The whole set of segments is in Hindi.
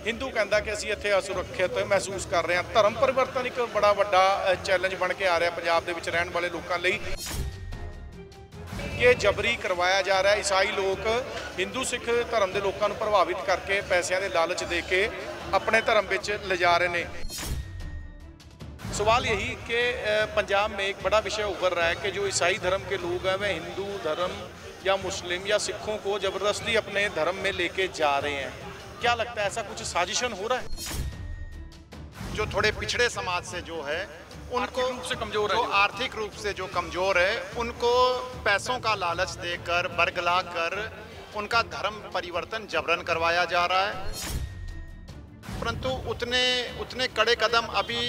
हिंदू कहता कि ਅਸੀਂ ਇੱਥੇ असुरक्षित महसूस कर रहे हैं। धर्म परिवर्तन एक बड़ा ਵੱਡਾ चैलेंज बन के आ रहा पंजाब ਦੇ ਵਿੱਚ ਰਹਿਣ वाले लोगों ਲਈ कि जबरी करवाया जा रहा है। ईसाई लोग हिंदू सिख धर्म के लोगों को प्रभावित करके पैसों के लालच दे के अपने धर्म में ले जा रहे हैं। सवाल यही कि पंजाब में एक बड़ा विषय उभर रहा है कि जो ईसाई धर्म के लोग हैं वह हिंदू धर्म या मुस्लिम या सिखों को ज़बरदस्ती अपने धर्म में लेके जा रहे हैं। क्या लगता है ऐसा कुछ साजिशन हो रहा है? जो थोड़े पिछड़े समाज से जो है उनको रूप से कमजोर है, जो आर्थिक रूप से जो कमजोर है उनको पैसों का लालच देकर बरगला कर उनका धर्म परिवर्तन जबरन करवाया जा रहा है। परंतु उतने कड़े कदम अभी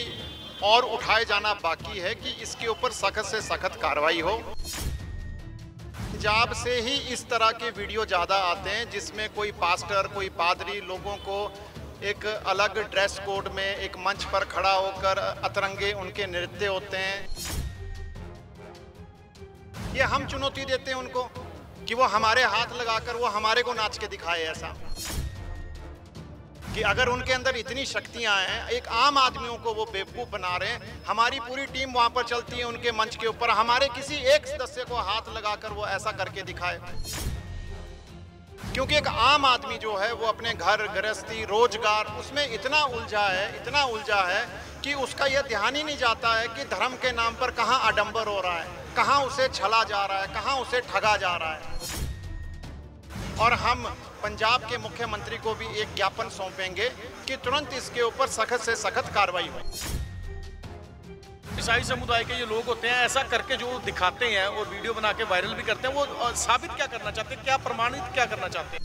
और उठाए जाना बाकी है कि इसके ऊपर सख्त से सख्त कार्रवाई हो। पंजाब से ही इस तरह के वीडियो ज़्यादा आते हैं जिसमें कोई पास्टर कोई पादरी लोगों को एक अलग ड्रेस कोड में एक मंच पर खड़ा होकर अतरंगे उनके नृत्य होते हैं। ये हम चुनौती देते हैं उनको कि वो हमारे हाथ लगाकर वो हमारे को नाच के दिखाए, ऐसा कि अगर उनके अंदर इतनी शक्तियां हैं एक आम आदमियों को वो बेवकूफ़ बना रहे हैं। हमारी पूरी टीम वहां पर चलती है उनके मंच के ऊपर, हमारे किसी एक सदस्य को हाथ लगाकर वो ऐसा करके दिखाए। क्योंकि एक आम आदमी जो है वो अपने घर गृहस्थी रोजगार उसमें इतना उलझा है कि उसका यह ध्यान ही नहीं जाता है कि धर्म के नाम पर कहाँ आडंबर हो रहा है, कहाँ उसे छला जा रहा है, कहाँ उसे ठगा जा रहा है। और हम पंजाब के मुख्यमंत्री को भी एक ज्ञापन सौंपेंगे कि तुरंत इसके ऊपर सख्त से सख्त कार्रवाई हो। ईसाई समुदाय के ये लोग होते हैं ऐसा करके जो दिखाते हैं और वीडियो बना के वायरल भी करते हैं, वो साबित क्या करना चाहते हैं, क्या प्रमाणित क्या करना चाहते हैं?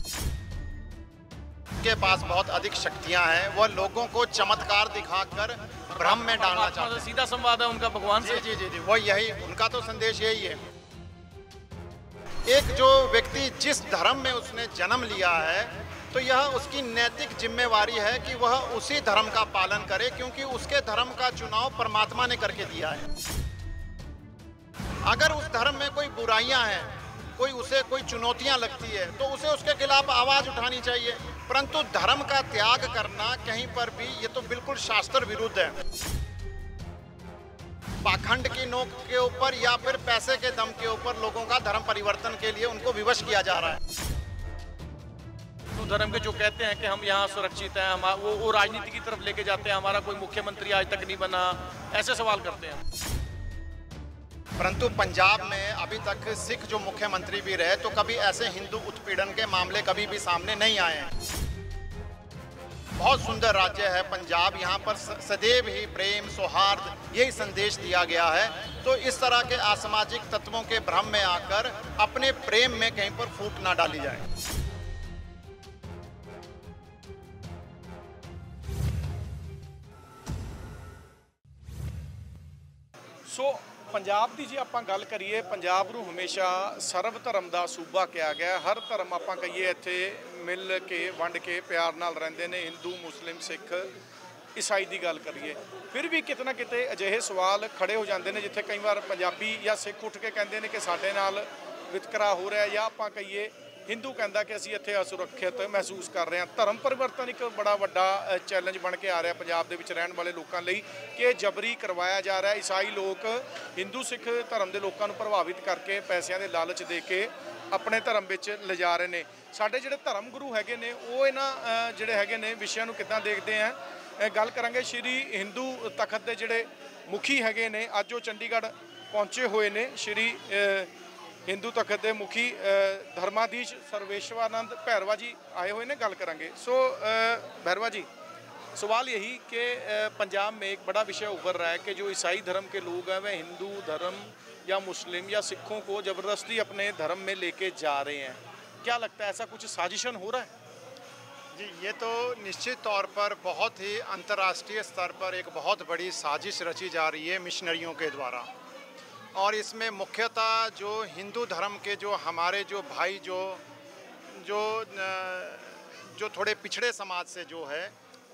के पास बहुत अधिक शक्तियां हैं, वह लोगों को चमत्कार दिखाकर भ्रम में डालना चाहते हैं। सीधा संवाद है उनका भगवान से। जी, वो यही उनका तो संदेश यही है। एक जो व्यक्ति जिस धर्म में उसने जन्म लिया है तो यह उसकी नैतिक जिम्मेवारी है कि वह उसी धर्म का पालन करे, क्योंकि उसके धर्म का चुनाव परमात्मा ने करके दिया है। अगर उस धर्म में कोई बुराइयां हैं, उसे कोई चुनौतियां लगती है तो उसे उसके खिलाफ आवाज उठानी चाहिए। परंतु धर्म का त्याग करना कहीं पर भी ये तो बिल्कुल शास्त्र विरुद्ध है। पाखंड की नोक के ऊपर या फिर पैसे के दम के ऊपर लोगों का धर्म परिवर्तन के लिए उनको विवश किया जा रहा है। तो धर्म के जो कहते हैं कि हम यहाँ सुरक्षित हैं, हम वो राजनीति की तरफ लेके जाते हैं, हमारा कोई मुख्यमंत्री आज तक नहीं बना, ऐसे सवाल करते हैं। परंतु पंजाब में अभी तक सिख जो मुख्यमंत्री भी रहे तो कभी ऐसे हिंदू उत्पीड़न के मामले कभी भी सामने नहीं आए हैं। बहुत सुंदर राज्य है पंजाब, यहाँ पर सदैव ही प्रेम सौहार्द यही संदेश दिया गया है। तो इस तरह के असामाजिक तत्वों के भ्रम में आकर अपने प्रेम में कहीं पर फूट ना डाली जाए। पंजाब की जी आप गल करिए, पंजाब नूं हमेशा सर्व धर्म का सूबा कहा गया। हर धर्म आप कहिए इत्थे मिल के वंड के प्यार नाल रहिंदे ने, हिंदू मुस्लिम सिख ईसाई की गल करिए फिर भी किते ना किते अजिहे सवाल खड़े हो जाते हैं जिथे कई बार पंजाबी या सिख उठ के कहते हैं कि साडे नाल वितकरा हो रहा है, या आप कहिए हिंदू कहता कि असीं इत्थे असुरक्षित महसूस कर रहे हैं। धर्म परिवर्तन एक बड़ा ਵੱਡਾ चैलेंज बन के आ रहा पंजाब ਦੇ ਵਿੱਚ ਰਹਿਣ वाले लोगों ਲਈ कि जबरी करवाया जा रहा है। ईसाई लोग हिंदू सिख धर्म के लोगों को प्रभावित करके पैसों के लालच दे के अपने धर्म में ले जा रहे हैं। साडे जिहड़े धर्म गुरु हैगे ने वो इन्हां जिहड़े हैगे ने विषयां नूं किद्दां देखदे हैं। गल करांगे श्री हिंदू तखत के जिहड़े मुखी हैगे ने, अज वो चंडीगढ़ पहुंचे हुए ने। श्री हिंदू तखत के मुखी धर्माधीश सर्वेश्वरानंद भैरवा जी आए हुए ने, गल करांगे। सो भैरवा जी, सवाल यही कि पंजाब में एक बड़ा विषय उभर रहा है कि जो ईसाई धर्म के लोग हैं वह हिंदू धर्म या मुस्लिम या सिखों को ज़बरदस्ती अपने धर्म में लेके जा रहे हैं। क्या लगता है ऐसा कुछ साजिशन हो रहा है? जी, ये तो निश्चित तौर पर बहुत ही अंतर्राष्ट्रीय स्तर पर एक बहुत बड़ी साजिश रची जा रही है मिशनरियों के द्वारा। और इसमें मुख्यतः जो हिंदू धर्म के जो हमारे जो भाई जो थोड़े पिछड़े समाज से जो है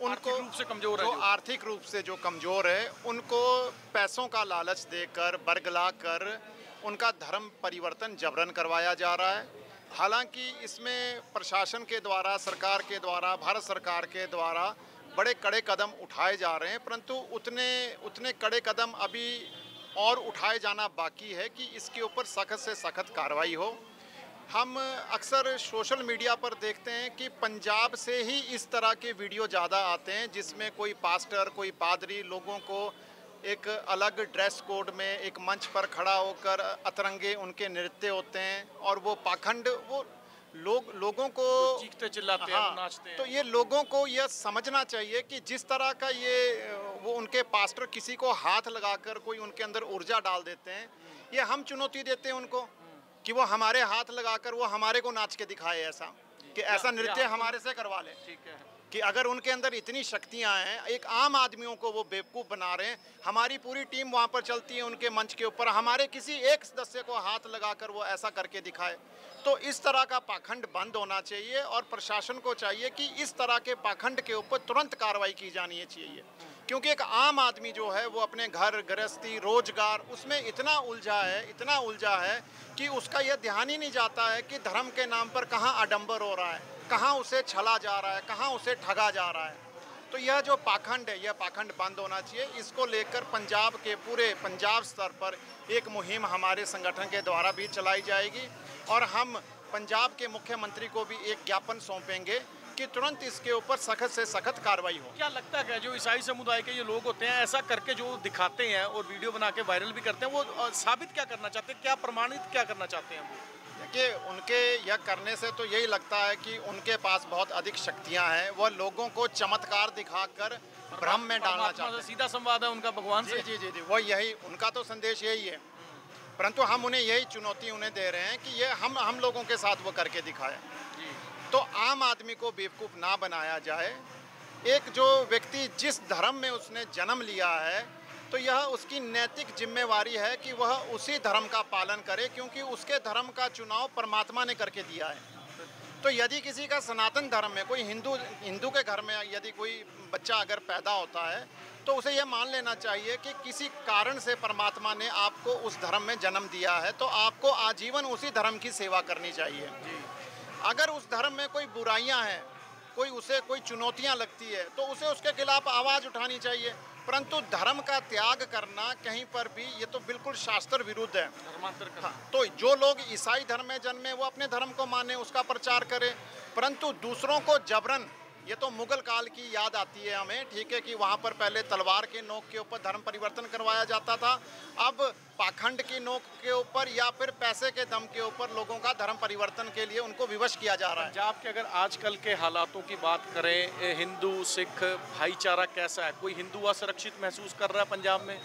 उनको आर्थिक रूप से जो कमज़ोर है उनको पैसों का लालच देकर बरगला कर उनका धर्म परिवर्तन जबरन करवाया जा रहा है। हालांकि इसमें प्रशासन के द्वारा, सरकार के द्वारा, भारत सरकार के द्वारा बड़े कड़े कदम उठाए जा रहे हैं, परंतु उतने कड़े कदम अभी और उठाए जाना बाकी है कि इसके ऊपर सख्त से सख्त कार्रवाई हो। हम अक्सर सोशल मीडिया पर देखते हैं कि पंजाब से ही इस तरह के वीडियो ज़्यादा आते हैं जिसमें कोई पास्टर, कोई पादरी लोगों को एक अलग ड्रेस कोड में एक मंच पर खड़ा होकर अतरंगे उनके नृत्य होते हैं और वो पाखंड, वो लोगों को चीखते चिल्लाते हैं, नाचते हैं। तो ये लोगों को यह समझना चाहिए कि जिस तरह का वो उनके पास्टर किसी को हाथ लगाकर कोई उनके अंदर ऊर्जा डाल देते हैं, ये हम चुनौती देते हैं उनको कि वो हमारे हाथ लगाकर वो हमारे को नाच के दिखाए, ऐसा कि ऐसा नृत्य हमारे से करवा ले। ठीक है कि अगर उनके अंदर इतनी शक्तियां हैं, एक आम आदमियों को वो बेवकूफ़ बना रहे हैं। हमारी पूरी टीम वहाँ पर चलती है उनके मंच के ऊपर, हमारे किसी एक सदस्य को हाथ लगाकर वो ऐसा करके दिखाए। तो इस तरह का पाखंड बंद होना चाहिए और प्रशासन को चाहिए कि इस तरह के पाखंड के ऊपर तुरंत कार्रवाई की जानी चाहिए, क्योंकि एक आम आदमी जो है वो अपने घर गृहस्थी रोजगार उसमें इतना उलझा है कि उसका यह ध्यान ही नहीं जाता है कि धर्म के नाम पर कहाँ आडंबर हो रहा है, कहाँ उसे छला जा रहा है, कहाँ उसे ठगा जा रहा है। तो यह जो पाखंड है, यह पाखंड बंद होना चाहिए। इसको लेकर पंजाब के पूरे पंजाब स्तर पर एक मुहिम हमारे संगठन के द्वारा भी चलाई जाएगी और हम पंजाब के मुख्यमंत्री को भी एक ज्ञापन सौंपेंगे कि तुरंत इसके ऊपर सख्त से सख्त कार्रवाई हो। क्या लगता है जो ईसाई समुदाय के ये लोग होते हैं, ऐसा करके जो दिखाते हैं और वीडियो बना के वायरल भी करते हैं, वो साबित क्या करना चाहते हैं, क्या प्रमाणित क्या करना चाहते हैं वो? देखिए, उनके यह करने से तो यही लगता है कि उनके पास बहुत अधिक शक्तियां हैं, वह लोगों को चमत्कार दिखाकर भ्रम में डालना चाहते हैं। सीधा संवाद है उनका भगवान से। जी जी जी, वो यही उनका तो संदेश यही है, परंतु हम उन्हें यही चुनौती उन्हें दे रहे हैं कि ये हम लोगों के साथ वो करके दिखाए। तो आम आदमी को बेवकूफ़ ना बनाया जाए। एक जो व्यक्ति जिस धर्म में उसने जन्म लिया है, तो यह उसकी नैतिक जिम्मेवारी है कि वह उसी धर्म का पालन करे, क्योंकि उसके धर्म का चुनाव परमात्मा ने करके दिया है। तो यदि किसी का सनातन धर्म में कोई हिंदू के घर में यदि कोई बच्चा अगर पैदा होता है, तो उसे यह मान लेना चाहिए कि किसी कारण से परमात्मा ने आपको उस धर्म में जन्म दिया है, तो आपको आजीवन उसी धर्म की सेवा करनी चाहिए। अगर उस धर्म में कोई बुराइयां हैं, उसे कोई चुनौतियां लगती है, तो उसे उसके खिलाफ आवाज़ उठानी चाहिए। परंतु धर्म का त्याग करना कहीं पर भी ये तो बिल्कुल शास्त्र विरुद्ध है। धर्मांतर करना। हाँ, तो जो लोग ईसाई धर्म में जन्मे वो अपने धर्म को माने, उसका प्रचार करें, परंतु दूसरों को जबरन, ये तो मुगल काल की याद आती है हमें, ठीक है, कि वहाँ पर पहले तलवार के नोक के ऊपर धर्म परिवर्तन करवाया जाता था। अब पाखंड की नोक के ऊपर या फिर पैसे के दम के ऊपर लोगों का धर्म परिवर्तन के लिए उनको विवश किया जा रहा है। पंजाब के अगर आजकल के हालातों की बात करें, हिंदू सिख भाईचारा कैसा है? कोई हिंदू असुरक्षित महसूस कर रहा है पंजाब में?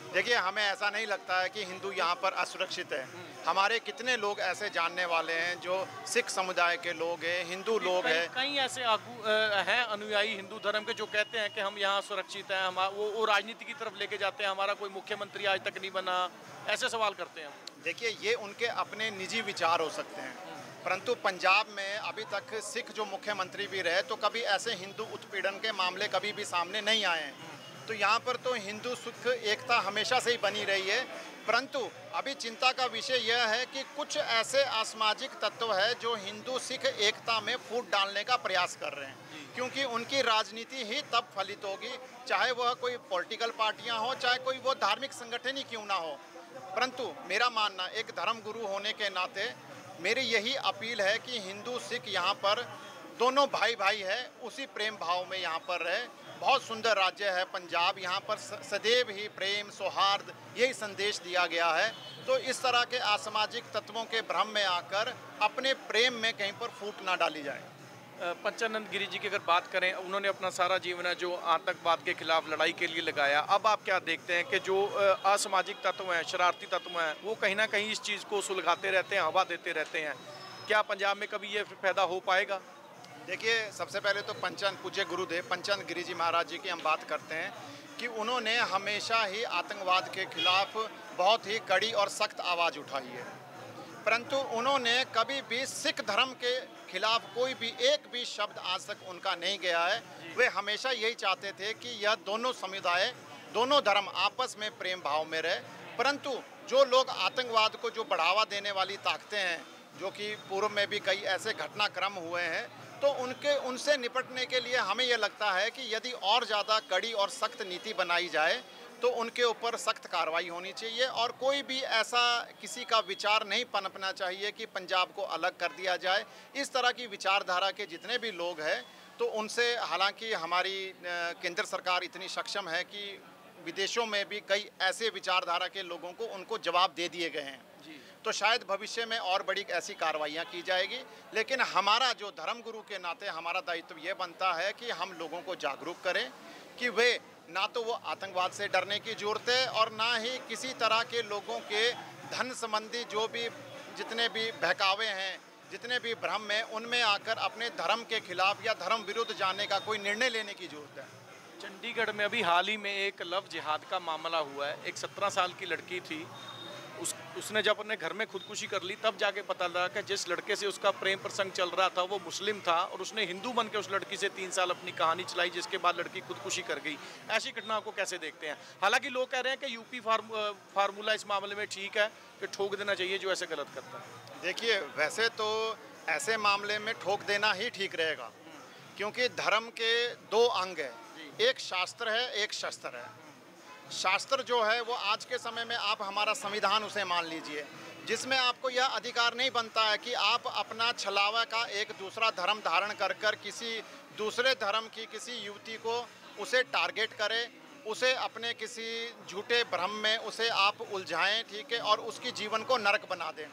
देखिए, हमें ऐसा नहीं लगता है कि हिंदू यहाँ पर असुरक्षित है। हमारे कितने लोग ऐसे जानने वाले हैं जो सिख समुदाय के लोग हैं, हिंदू लोग हैं। कई ऐसे हैं अनुयायी हिंदू धर्म के जो कहते हैं कि हम यहाँ सुरक्षित हैं, हम वो राजनीति की तरफ लेके जाते हैं, हमारा कोई मुख्यमंत्री आज तक नहीं बना, ऐसे सवाल करते हैं। देखिए, ये उनके अपने निजी विचार हो सकते हैं, परंतु पंजाब में अभी तक सिख जो मुख्यमंत्री भी रहे, तो कभी ऐसे हिंदू उत्पीड़न के मामले कभी भी सामने नहीं आए हैं। तो यहाँ पर तो हिंदू सिख एकता हमेशा से ही बनी रही है, परंतु अभी चिंता का विषय यह है कि कुछ ऐसे असामाजिक तत्व है जो हिंदू सिख एकता में फूट डालने का प्रयास कर रहे हैं, क्योंकि उनकी राजनीति ही तब फलित होगी, चाहे वह कोई पॉलिटिकल पार्टियां हो, चाहे कोई वो धार्मिक संगठन ही क्यों ना हो। परंतु मेरा मानना, एक धर्म गुरु होने के नाते मेरी यही अपील है कि हिंदू सिख यहाँ पर दोनों भाई भाई है, उसी प्रेम भाव में यहाँ पर रहे। बहुत सुंदर राज्य है पंजाब, यहाँ पर सदैव ही प्रेम सौहार्द यही संदेश दिया गया है। तो इस तरह के असामाजिक तत्वों के भ्रम में आकर अपने प्रेम में कहीं पर फूट ना डाली जाए। पंचानंद गिरी जी की अगर बात करें, उन्होंने अपना सारा जीवन है जो आतंकवाद के खिलाफ लड़ाई के लिए लगाया। अब आप क्या देखते हैं कि जो असामाजिक तत्व हैं, शरारती तत्व हैं, वो कहीं ना कहीं इस चीज़ को सुलगाते रहते हैं, हवा देते रहते हैं। क्या पंजाब में कभी ये पैदा हो पाएगा? देखिए, सबसे पहले तो पूज्य गुरुदेव पंचानंद गिरी जी महाराज जी की हम बात करते हैं कि उन्होंने हमेशा ही आतंकवाद के खिलाफ बहुत ही कड़ी और सख्त आवाज़ उठाई है, परंतु उन्होंने कभी भी सिख धर्म के खिलाफ कोई भी एक भी शब्द आज तक उनका नहीं गया है। वे हमेशा यही चाहते थे कि यह दोनों समुदाय, दोनों धर्म आपस में प्रेम भाव में रहे। परंतु जो लोग आतंकवाद को जो बढ़ावा देने वाली ताकतें हैं, जो कि पूर्व में भी कई ऐसे घटनाक्रम हुए हैं, तो उनसे निपटने के लिए हमें यह लगता है कि यदि और ज़्यादा कड़ी और सख्त नीति बनाई जाए तो उनके ऊपर सख्त कार्रवाई होनी चाहिए। और कोई भी ऐसा किसी का विचार नहीं पनपना चाहिए कि पंजाब को अलग कर दिया जाए। इस तरह की विचारधारा के जितने भी लोग हैं तो उनसे, हालांकि हमारी केंद्र सरकार इतनी सक्षम है कि विदेशों में भी कई ऐसे विचारधारा के लोगों को उनको जवाब दे दिए गए हैं, तो शायद भविष्य में और बड़ी ऐसी कार्रवाइयाँ की जाएगी। लेकिन हमारा जो धर्मगुरु के नाते हमारा दायित्व ये बनता है कि हम लोगों को जागरूक करें कि वे ना तो वो आतंकवाद से डरने की ज़रूरत है और ना ही किसी तरह के लोगों के धन संबंधी जो भी जितने भी बहकावे हैं, जितने भी भ्रम हैं, उनमें आकर अपने धर्म के खिलाफ या धर्म विरुद्ध जाने का कोई निर्णय लेने की ज़रूरत है। चंडीगढ़ में अभी हाल ही में एक लव जिहाद का मामला हुआ है। एक 17 साल की लड़की थी, उसने जब अपने घर में खुदकुशी कर ली तब जाके पता लगा कि जिस लड़के से उसका प्रेम प्रसंग चल रहा था वो मुस्लिम था और उसने हिंदू बन के उस लड़की से 3 साल अपनी कहानी चलाई, जिसके बाद लड़की खुदकुशी कर गई। ऐसी घटनाओं को कैसे देखते हैं? हालांकि लोग कह रहे हैं कि यूपी फार्मूला इस मामले में ठीक है कि ठोक देना चाहिए जो ऐसे गलत करता है। देखिए, वैसे तो ऐसे मामले में ठोक देना ही ठीक रहेगा, क्योंकि धर्म के 2 अंग हैं, एक शास्त्र है, एक शस्त्र है। शास्त्र जो है वो आज के समय में आप हमारा संविधान उसे मान लीजिए, जिसमें आपको यह अधिकार नहीं बनता है कि आप अपना छलावा का एक दूसरा धर्म धारण कर किसी दूसरे धर्म की किसी युवती को उसे टारगेट करें, उसे अपने किसी झूठे भ्रम में उसे आप उलझाएं, ठीक है, और उसकी जीवन को नरक बना दें।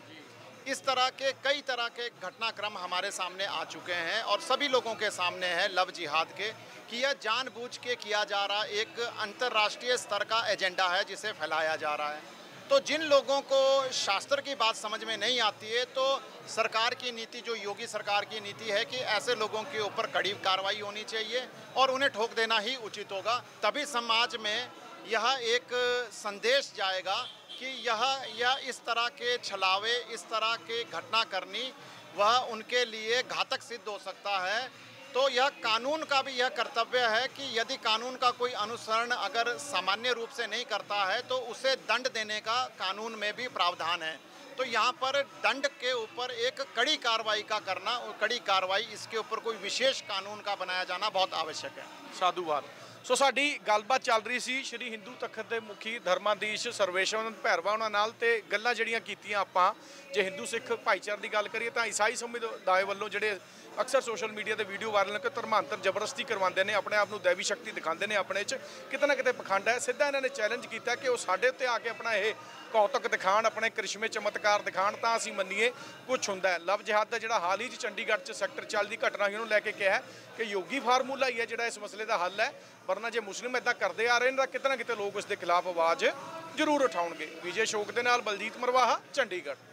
इस तरह के कई तरह के घटनाक्रम हमारे सामने आ चुके हैं और सभी लोगों के सामने है लव जिहाद के, कि यह जानबूझ के किया जा रहा एक अंतर्राष्ट्रीय स्तर का एजेंडा है जिसे फैलाया जा रहा है। तो जिन लोगों को शास्त्र की बात समझ में नहीं आती है, तो सरकार की नीति, जो योगी सरकार की नीति है कि ऐसे लोगों के ऊपर कड़ी कार्रवाई होनी चाहिए और उन्हें ठोक देना ही उचित होगा। तभी समाज में यह एक संदेश जाएगा कि यह इस तरह के छलावे, इस तरह के घटना करनी वह उनके लिए घातक सिद्ध हो सकता है। तो यह कानून का भी यह कर्तव्य है कि यदि कानून का कोई अनुसरण अगर सामान्य रूप से नहीं करता है तो उसे दंड देने का कानून में भी प्रावधान है। तो यहाँ पर दंड के ऊपर एक कड़ी कार्रवाई का करना, कड़ी कार्रवाई, इसके ऊपर कोई विशेष कानून का बनाया जाना बहुत आवश्यक है। साधुवाद। सो साडी गलबात चल रही सी श्री हिंदू तखत के मुखी धर्माधीश सर्वेश्वरन भैरवा उन्हां नाल ते गल्लां ਜਿਹੜੀਆਂ ਕੀਤੀਆਂ ਆਪਾਂ जे हिंदू सिख भाईचारे की गल करिए तो ईसाई समुदाय वालों ਜਿਹੜੇ अक्सर सोशल मीडिया ते वीडियो वायरल कि धर्मांतर जबरदस्ती करवाते हैं, अपने आप को दैवी शक्ति दिखाते हैं, अपने किते ना किते पखंड है। सीधा इन्होंने चैलेंज किया कि वो साढ़े उत्ते आके अपना ये कौतक दिखाण, अपने करिश्मे चमत्कार दिखाण तो असीं मन्नीए कुछ हुंदा है। लव जिहाद का जिहड़ा हाल ही चंडीगढ़ सेक्टर 40 की घटना ही उन्होंने लैके कहा कि योगी फार्मूला ही है जिहड़ा इस मसले का हल है, वरना जो मुस्लिम इदा करते आ रहे हैं तो किते ना किते लोग इसके खिलाफ आवाज़ जरूर उठाउणगे। विजय शोक के नाल बलजीत मरवाहा, चंडीगढ़।